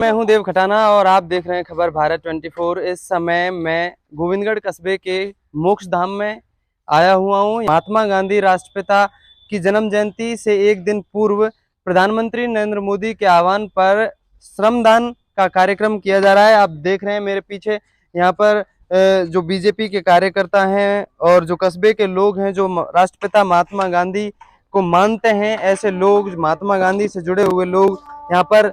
मैं हूं देव खटाना और आप देख रहे हैं खबर भारत 24। इस समय मैं गोविंदगढ़ कस्बे के मोक्ष धाम में आया हुआ हूं। महात्मा गांधी राष्ट्रपिता की जन्म जयंती से एक दिन पूर्व प्रधानमंत्री नरेंद्र मोदी के आह्वान पर श्रमदान का कार्यक्रम किया जा रहा है। आप देख रहे हैं मेरे पीछे यहाँ पर जो बीजेपी के कार्यकर्ता हैं और जो कस्बे के लोग हैं जो राष्ट्रपिता महात्मा गांधी को मानते हैं, ऐसे लोग महात्मा गांधी से जुड़े हुए लोग यहाँ पर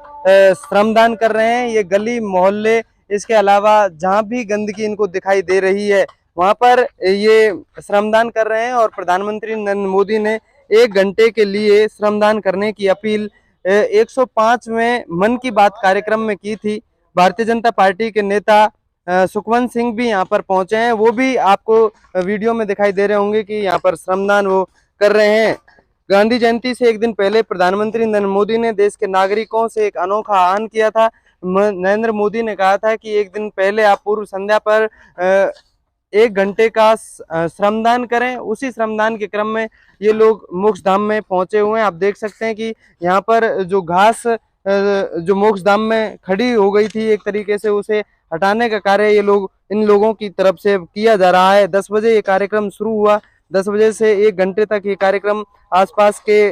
श्रमदान कर रहे हैं। ये गली मोहल्ले, इसके अलावा जहाँ भी गंदगी इनको दिखाई दे रही है वहाँ पर ये श्रमदान कर रहे हैं। और प्रधानमंत्री नरेंद्र मोदी ने 1 घंटे के लिए श्रमदान करने की अपील 105वें मन की बात कार्यक्रम में की थी। भारतीय जनता पार्टी के नेता सुखवंत सिंह भी यहाँ पर पहुंचे हैं। वो भी आपको वीडियो में दिखाई दे रहे होंगे कि यहाँ पर श्रमदान वो कर रहे हैं। गांधी जयंती से एक दिन पहले प्रधानमंत्री नरेंद्र मोदी ने देश के नागरिकों से एक अनोखा आह्वान किया था। नरेंद्र मोदी ने कहा था कि एक दिन पहले आप पूर्व संध्या पर 1 घंटे का श्रमदान करें। उसी श्रमदान के क्रम में ये लोग मोक्ष धाम में पहुंचे हुए हैं। आप देख सकते हैं कि यहाँ पर जो घास जो मोक्ष धाम में खड़ी हो गई थी, एक तरीके से उसे हटाने का कार्य इन लोगों की तरफ से किया जा रहा है। 10 बजे ये कार्यक्रम शुरू हुआ। 10 बजे से 1 घंटे तक ये कार्यक्रम आसपास के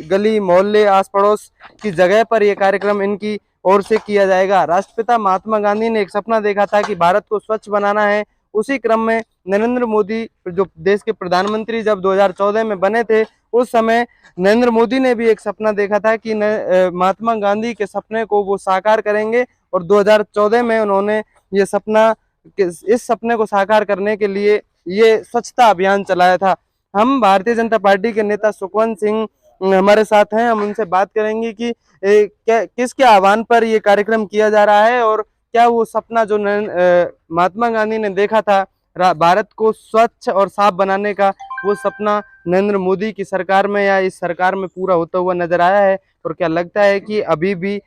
गली मोहल्ले, आस पड़ोस की जगह पर यह कार्यक्रम इनकी ओर से किया जाएगा। राष्ट्रपिता महात्मा गांधी ने एक सपना देखा था कि भारत को स्वच्छ बनाना है। उसी क्रम में नरेंद्र मोदी जो देश के प्रधानमंत्री जब 2014 में बने थे, उस समय नरेंद्र मोदी ने भी एक सपना देखा था कि महात्मा गांधी के सपने को वो साकार करेंगे। और 2014 में उन्होंने ये इस सपने को साकार करने के लिए ये स्वच्छता अभियान चलाया था। हम भारतीय जनता पार्टी के नेता सुखवंत सिंह हमारे साथ हैं। हम उनसे बात करेंगे कि किसके आह्वान पर ये कार्यक्रम किया जा रहा है और क्या वो सपना जो महात्मा गांधी ने देखा था भारत को स्वच्छ और साफ बनाने का, वो सपना नरेंद्र मोदी की सरकार में या इस सरकार में पूरा होता हुआ नजर आया है। और क्या लगता है कि अभी भी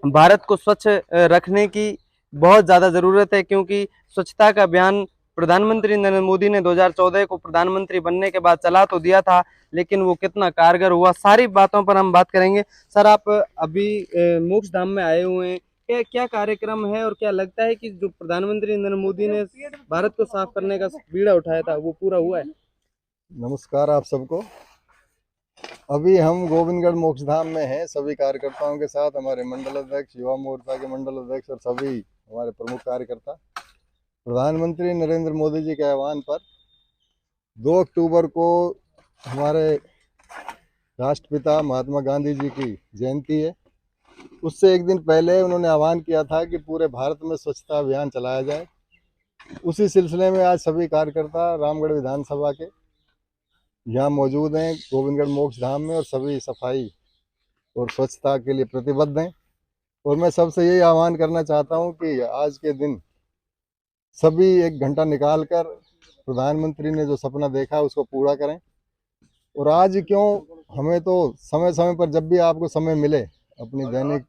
भारत को स्वच्छ रखने की बहुत ज्यादा जरूरत है, क्योंकि स्वच्छता का अभियान प्रधानमंत्री नरेंद्र मोदी ने 2014 को प्रधानमंत्री बनने के बाद चला तो दिया था, लेकिन वो कितना कारगर हुआ, सारी बातों पर हम बात करेंगे। सर, आप अभी मोक्ष धाम में आए हुए हैं, क्या कार्यक्रम है और क्या लगता है कि जो प्रधानमंत्री नरेंद्र मोदी ने भारत को साफ करने का बीड़ा उठाया था वो पूरा हुआ है? नमस्कार आप सबको। अभी हम गोविंदगढ़ मोक्ष धाम में हैं, सभी कार्यकर्ताओं के साथ, हमारे मंडल अध्यक्ष, युवा मोर्चा के मंडल अध्यक्ष और सभी हमारे प्रमुख कार्यकर्ता। प्रधानमंत्री नरेंद्र मोदी जी के आह्वान पर 2 अक्टूबर को हमारे राष्ट्रपिता महात्मा गांधी जी की जयंती है। उससे एक दिन पहले उन्होंने आह्वान किया था कि पूरे भारत में स्वच्छता अभियान चलाया जाए। उसी सिलसिले में आज सभी कार्यकर्ता रामगढ़ विधानसभा के यहाँ मौजूद हैं गोविंदगढ़ मोक्ष धाम में और सभी सफाई और स्वच्छता के लिए प्रतिबद्ध हैं। और मैं सबसे यही आह्वान करना चाहता हूँ कि आज के दिन सभी 1 घंटा निकालकर प्रधानमंत्री ने जो सपना देखा उसको पूरा करें। और आज क्यों, हमें तो समय समय पर जब भी आपको समय मिले अपनी दैनिक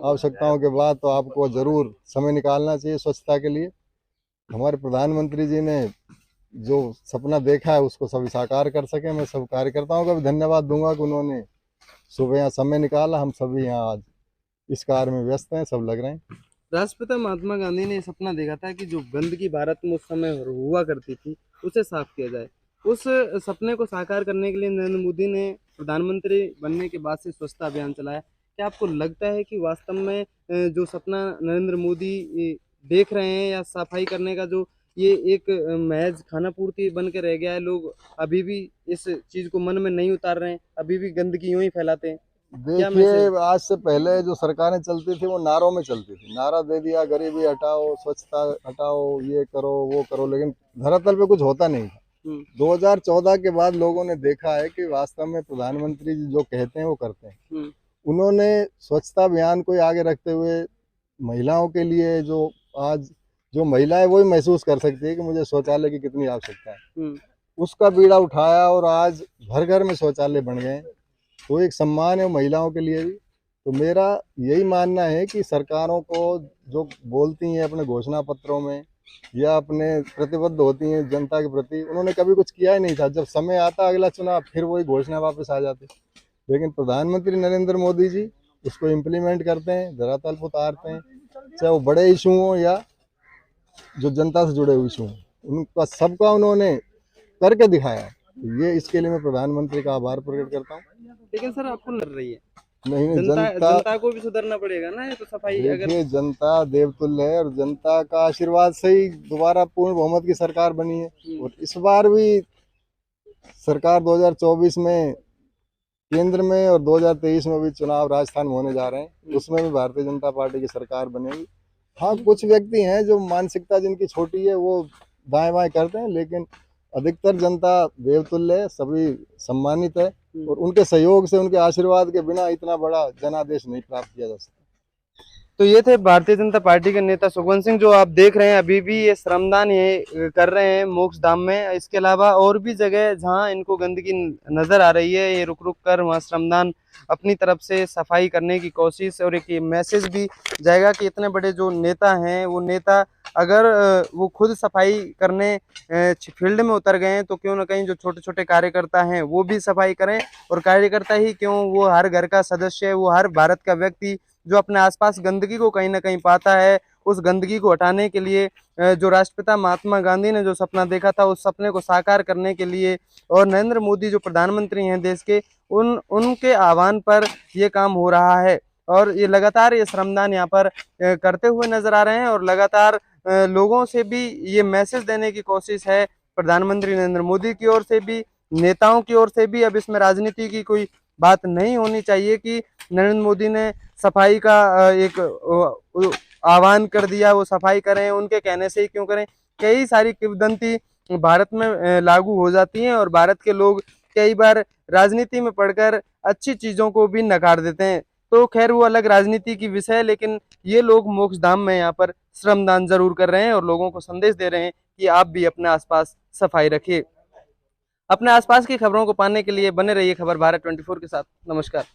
आवश्यकताओं के बाद, तो आपको ज़रूर समय निकालना चाहिए स्वच्छता के लिए। हमारे प्रधानमंत्री जी ने जो सपना देखा है उसको सभी साकार कर सके। मैं सब कार्यकर्ताओं का भी धन्यवाद दूंगा कि उन्होंने सुबह यहाँ समय निकाला। हम सभी यहाँ आज इस कार्य में व्यस्त हैं, सब लग रहे हैं। राष्ट्रपिता महात्मा गांधी ने सपना देखा था कि जो गंदगी भारत में उस समय हुआ करती थी उसे साफ किया जाए। उस सपने को साकार करने के लिए नरेंद्र मोदी ने प्रधानमंत्री बनने के बाद से स्वच्छता अभियान चलाया। क्या आपको लगता है कि वास्तव में जो सपना नरेंद्र मोदी देख रहे हैं या सफाई करने का, जो ये एक महज खाना पूर्ति बन के रह गया है, लोग अभी भी इस चीज को मन में नहीं उतार रहे हैं, अभी भी गंदगी यूं ही फैलाते हैं? देखिए, आज से पहले जो सरकारें चलती थी वो नारों में चलती थी। नारा दे दिया, गरीबी हटाओ, स्वच्छता हटाओ, ये करो वो करो, लेकिन धरातल पे कुछ होता नहीं था। 2014 के बाद लोगों ने देखा है कि वास्तव में प्रधानमंत्री जी जो कहते हैं वो करते हैं। उन्होंने स्वच्छता अभियान को आगे रखते हुए महिलाओं के लिए, जो आज जो महिलाएं वही महसूस कर सकती है कि मुझे शौचालय की कितनी आवश्यकता है, उसका बीड़ा उठाया और आज घर घर में शौचालय बन गए। तो एक सम्मान है महिलाओं के लिए भी। तो मेरा यही मानना है कि सरकारों को जो बोलती हैं अपने घोषणा पत्रों में या अपने प्रतिबद्ध होती हैं जनता के प्रति, उन्होंने कभी कुछ किया ही नहीं था। जब समय आता अगला चुनाव, फिर वही घोषणा वापस आ जाती। लेकिन प्रधानमंत्री नरेंद्र मोदी जी उसको इम्प्लीमेंट करते हैं, धरातल पर उतारते हैं, चाहे वो बड़े इशू हो या जो जनता से जुड़े हुए इशू हों, उनका सबका उन्होंने करके दिखाया। तो ये इसके लिए मैं प्रधानमंत्री का आभार प्रकट करता हूँ। लेकिन सर आपको लग रही है नहीं, जनता को भी सुधरना पड़ेगा ना, ये तो सफाई अगर देखिए, जनता देवतुल्य है और जनता का आशीर्वाद से ही दोबारा पूर्ण बहुमत की सरकार बनी है। और इस बार भी सरकार 2024 में केंद्र में और 2023 में भी चुनाव राजस्थान में होने जा रहे हैं, उसमें भी भारतीय जनता पार्टी की सरकार बनेगी। हाँ, कुछ व्यक्ति हैं जो मानसिकता जिनकी छोटी है वो दाएं बाएं करते हैं, लेकिन अधिकतर जनता देवतुल्य है, सभी सम्मानित है और उनके सहयोग से, उनके आशीर्वाद के बिना इतना बड़ा जनादेश नहीं प्राप्त किया जा सकता। तो ये थे भारतीय जनता पार्टी के नेता सुखवंत सिंह, जो आप देख रहे हैं अभी भी ये श्रमदान ये कर रहे हैं मोक्ष धाम में। इसके अलावा और भी जगह जहां इनको गंदगी नजर आ रही है, ये रुक रुक कर वहां श्रमदान अपनी तरफ से सफाई करने की कोशिश, और एक मैसेज भी जाएगा कि इतने बड़े जो नेता हैं वो नेता अगर वो खुद सफाई करने फील्ड में उतर गए हैं तो क्यों ना कहीं जो छोटे छोटे कार्यकर्ता हैं वो भी सफाई करें। और कार्यकर्ता ही क्यों, वो हर घर का सदस्य है, वो हर भारत का व्यक्ति जो अपने आसपास गंदगी को कहीं ना कहीं पाता है, उस गंदगी को हटाने के लिए जो राष्ट्रपिता महात्मा गांधी ने जो सपना देखा था, उस सपने को साकार करने के लिए, और नरेंद्र मोदी जो प्रधानमंत्री हैं देश के, उनके आह्वान पर ये काम हो रहा है। और ये लगातार ये श्रमदान यहाँ पर करते हुए नजर आ रहे हैं, और लगातार लोगों से भी ये मैसेज देने की कोशिश है प्रधानमंत्री नरेंद्र मोदी की ओर से भी, नेताओं की ओर से भी। अब इसमें राजनीति की कोई बात नहीं होनी चाहिए कि नरेंद्र मोदी ने सफाई का एक आह्वान कर दिया, वो सफाई करें, उनके कहने से ही क्यों करें। कई सारी किंवदंती भारत में लागू हो जाती हैं और भारत के लोग कई बार राजनीति में पढ़कर अच्छी चीजों को भी नकार देते हैं। तो खैर वो अलग राजनीति की विषय है, लेकिन ये लोग मोक्ष धाम में यहाँ पर श्रमदान जरूर कर रहे हैं और लोगों को संदेश दे रहे हैं कि आप भी अपने आसपास सफाई रखिए। अपने आसपास की खबरों को पाने के लिए बने रहिए खबर भारत 24 के साथ। नमस्कार।